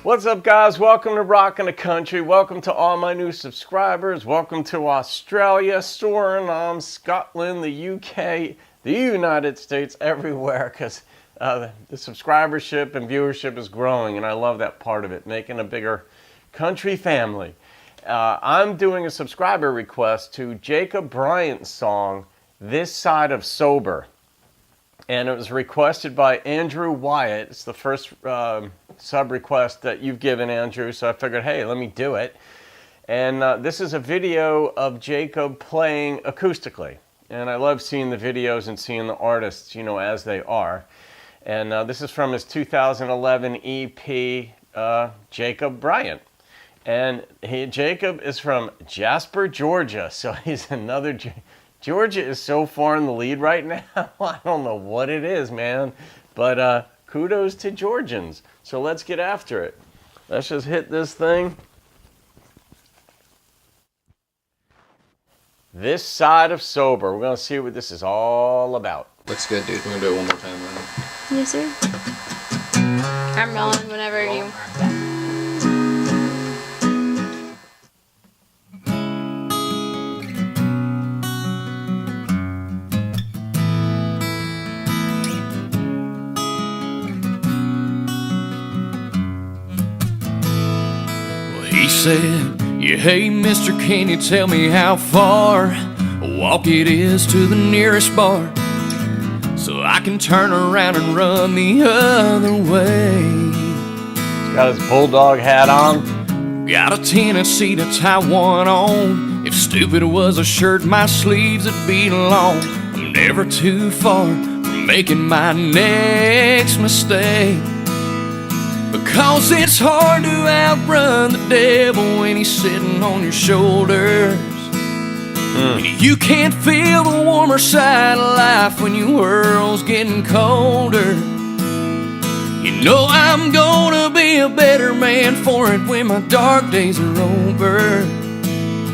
What's up, guys? Welcome to Rockin' the Country. Welcome to all my new subscribers. Welcome to Australia, Suriname, Scotland, the UK, the United States, everywhere, because the subscribership and viewership is growing, and I love that part of it, making a bigger country family. I'm doing a subscriber request to Jacob Bryant's song, This Side of Sober. And it was requested by Andrew Wyatt. It's the first sub request that you've given, Andrew, so I figured, hey, let me do it. And this is a video of Jacob playing acoustically. And I love seeing the videos and seeing the artists, you know, as they are. And this is from his 2011 EP, Jacob Bryant. And Jacob is from Jasper, Georgia, so he's another... Georgia is so far in the lead right now. I don't know what it is, man. But kudos to Georgians. So let's get after it. Let's just hit this thing. This Side of Sober. We're going to see what this is all about. Looks good, dude. We're going to do it one more time, right? Yes, sir. I'm rolling whenever you... He said, yeah, hey mister, can you tell me how far a walk it is to the nearest bar, so I can turn around and run the other way? He's got his bulldog hat on. Got a tendency to tie one on. If stupid was a shirt, my sleeves would be long. I'm never too far from making my next mistake, because it's hard to outrun the devil when he's sitting on your shoulders. You can't feel the warmer side of life when your world's getting colder. You know I'm gonna be a better man for it when my dark days are over.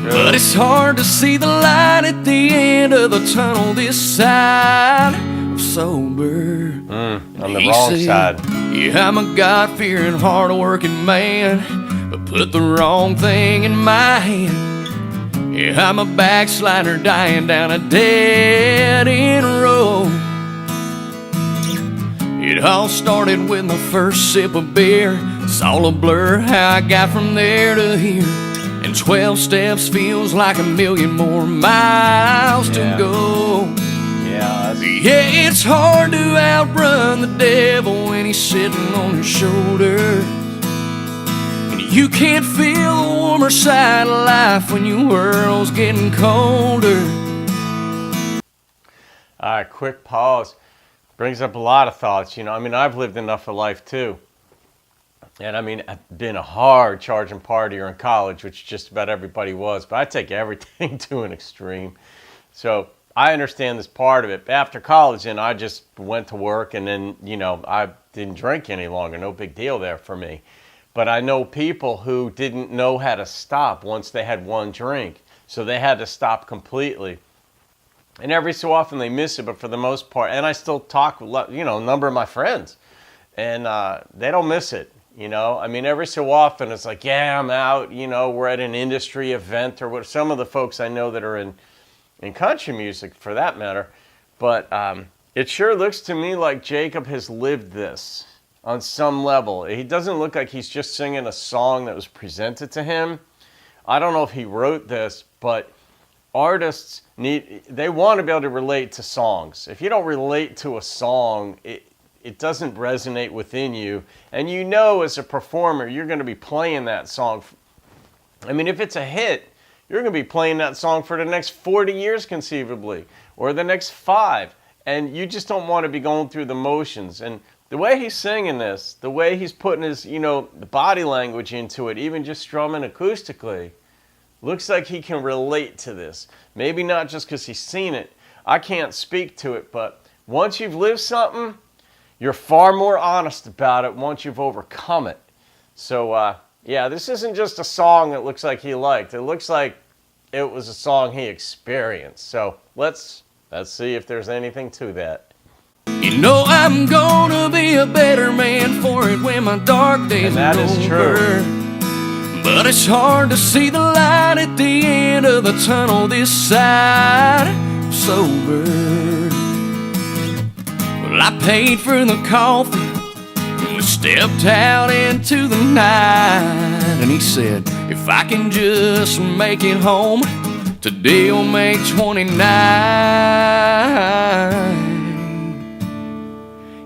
But it's hard to see the light at the end of the tunnel this side of sober. On the wrong side. Yeah, I'm a God-fearing, hard-working man, but put the wrong thing in my hand. Yeah, I'm a backslider dying down a dead-end road. It all started with my first sip of beer. It's all a blur how I got from there to here. And 12 steps feels like a million more miles to go. Yeah, it's hard to outrun the devil when he's sitting on your shoulders. And you can't feel the warmer side of life when your world's getting colder. All right, quick pause. Brings up a lot of thoughts. You know, I mean, I've lived enough of life too. And I mean, I've been a hard charging partier in college, which just about everybody was. But I take everything to an extreme. So I understand this part of it. After college, and I just went to work, and then, you know, I didn't drink any longer. No big deal there for me. But I know people who didn't know how to stop once they had one drink. So they had to stop completely. And every so often they miss it, but for the most part, and I still talk with, you know, a number of my friends, and they don't miss it. You know, I mean, every so often it's like, yeah, I'm out, you know, we're at an industry event or what. Some of the folks I know that are in country music, for that matter. But it sure looks to me like Jacob has lived this on some level. He doesn't look like he's just singing a song that was presented to him. I don't know if he wrote this, but artists they want to be able to relate to songs. If you don't relate to a song, it doesn't resonate within you. And you know, as a performer, you're going to be playing that song. I mean, if it's a hit, you're going to be playing that song for the next 40 years conceivably, or the next 5. And you just don't want to be going through the motions. And the way he's singing this, the way he's putting his, you know, the body language into it, even just strumming acoustically, looks like he can relate to this. Maybe not just because he's seen it. I can't speak to it, but once you've lived something, you're far more honest about it once you've overcome it. So, yeah, this isn't just a song that looks like he liked. It looks like it was a song he experienced. So let's see if there's anything to that. You know I'm gonna be a better man for it when my dark days And that are is over. true. But it's hard to see the light at the end of the tunnel this side of sober. Well, I paid for the coffee and we stepped out into the night. And he said, if I can just make it home, today will make 29.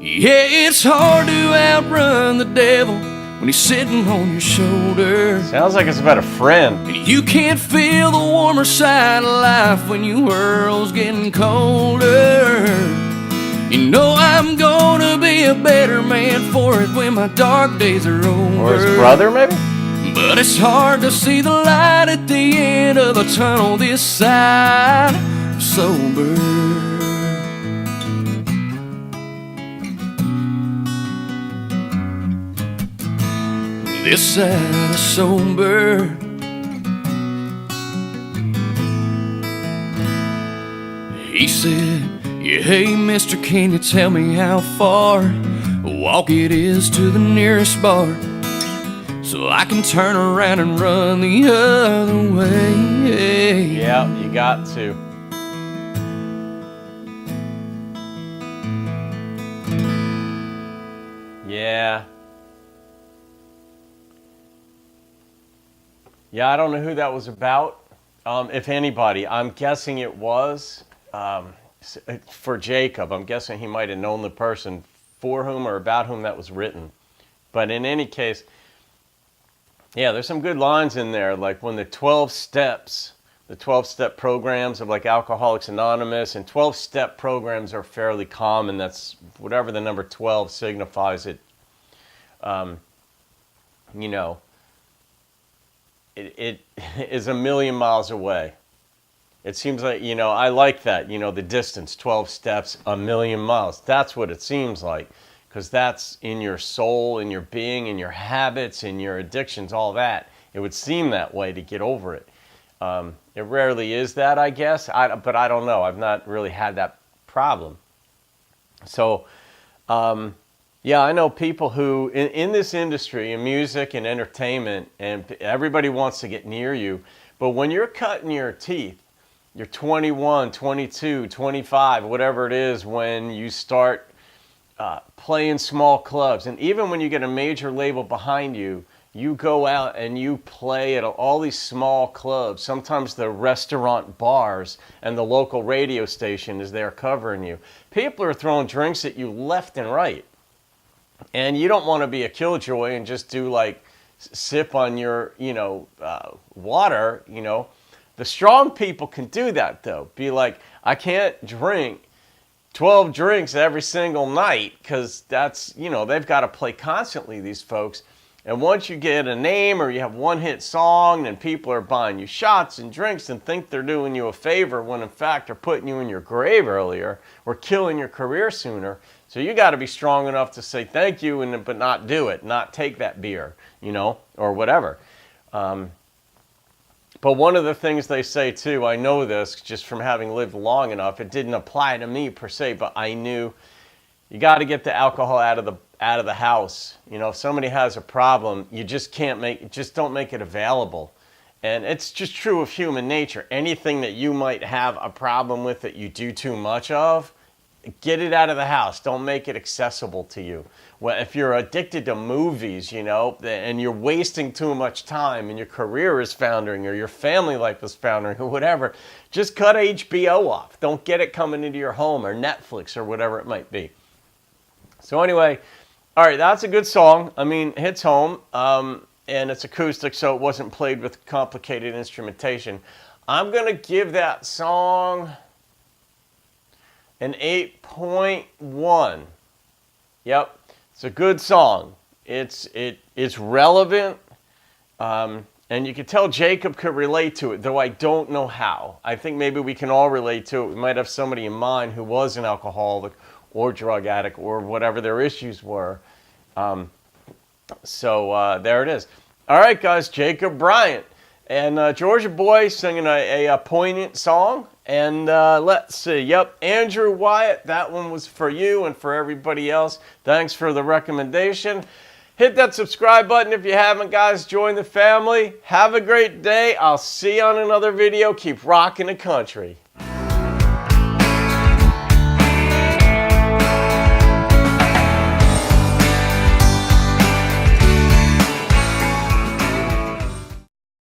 Yeah, it's hard to outrun the devil when he's sitting on your shoulder. Sounds like it's about a friend. And you can't feel the warmer side of life when your world's getting colder. You know I'm gonna be a better man for it when my dark days are over. Or his brother, maybe? But it's hard to see the light at the end of the tunnel this side of sober. This side of sober. He said, yeah, hey mister, can you tell me how far a walk it is to the nearest bar, so I can turn around and run the other way? Yeah, you got to. Yeah. Yeah, I don't know who that was about, if anybody. I'm guessing it was for Jacob. I'm guessing he might have known the person for whom or about whom that was written. But in any case, yeah, there's some good lines in there, like when the 12-step programs of like Alcoholics Anonymous and 12-step programs are fairly common. That's whatever the number 12 signifies. It, you know, it is a million miles away. It seems like, you know, I like that, you know, the distance, 12 steps, a million miles. That's what it seems like, because that's in your soul, in your being, in your habits, in your addictions, all that. It would seem that way to get over it. It rarely is that, I guess, but I don't know. I've not really had that problem. So, yeah, I know people who, in this industry, in music and entertainment, and everybody wants to get near you, but when you're cutting your teeth, you're 21, 22, 25, whatever it is, when you start playing small clubs, and even when you get a major label behind you, you go out and you play at all these small clubs. Sometimes the restaurant bars and the local radio station is there covering you. People are throwing drinks at you left and right. And you don't want to be a killjoy and just do like sip on your, you know, water, you know. The strong people can do that though. Be like, I can't drink 12 drinks every single night, because that's, you know, they've got to play constantly, these folks. And once you get a name or you have one hit song, and people are buying you shots and drinks and think they're doing you a favor when in fact they're putting you in your grave earlier or killing your career sooner. So you got to be strong enough to say thank you, but not do it, not take that beer, you know, or whatever. But one of the things they say too, I know this just from having lived long enough, it didn't apply to me per se, but I knew you got to get the alcohol out of the house. You know, if somebody has a problem, you just don't make it available. And it's just true of human nature. Anything that you might have a problem with that you do too much of, get it out of the house. Don't make it accessible to you. Well, if you're addicted to movies, you know, and you're wasting too much time and your career is foundering or your family life is foundering or whatever, just cut HBO off. Don't get it coming into your home or Netflix or whatever it might be. So anyway, all right, that's a good song. I mean, it hits home, and it's acoustic, so it wasn't played with complicated instrumentation. I'm going to give that song an 8.1. Yep, it's a good song. It's relevant, and you can tell Jacob could relate to it, though I don't know how. I think maybe we can all relate to it. We might have somebody in mind who was an alcoholic or drug addict or whatever their issues were. So there it is. All right, guys, Jacob Bryant and Georgia Boy singing a poignant song. And let's see. Yep, Andrew Wyatt, that one was for you and for everybody else. Thanks for the recommendation. Hit that subscribe button if you haven't, guys. Join the family. Have a great day. I'll see you on another video. Keep rocking the country.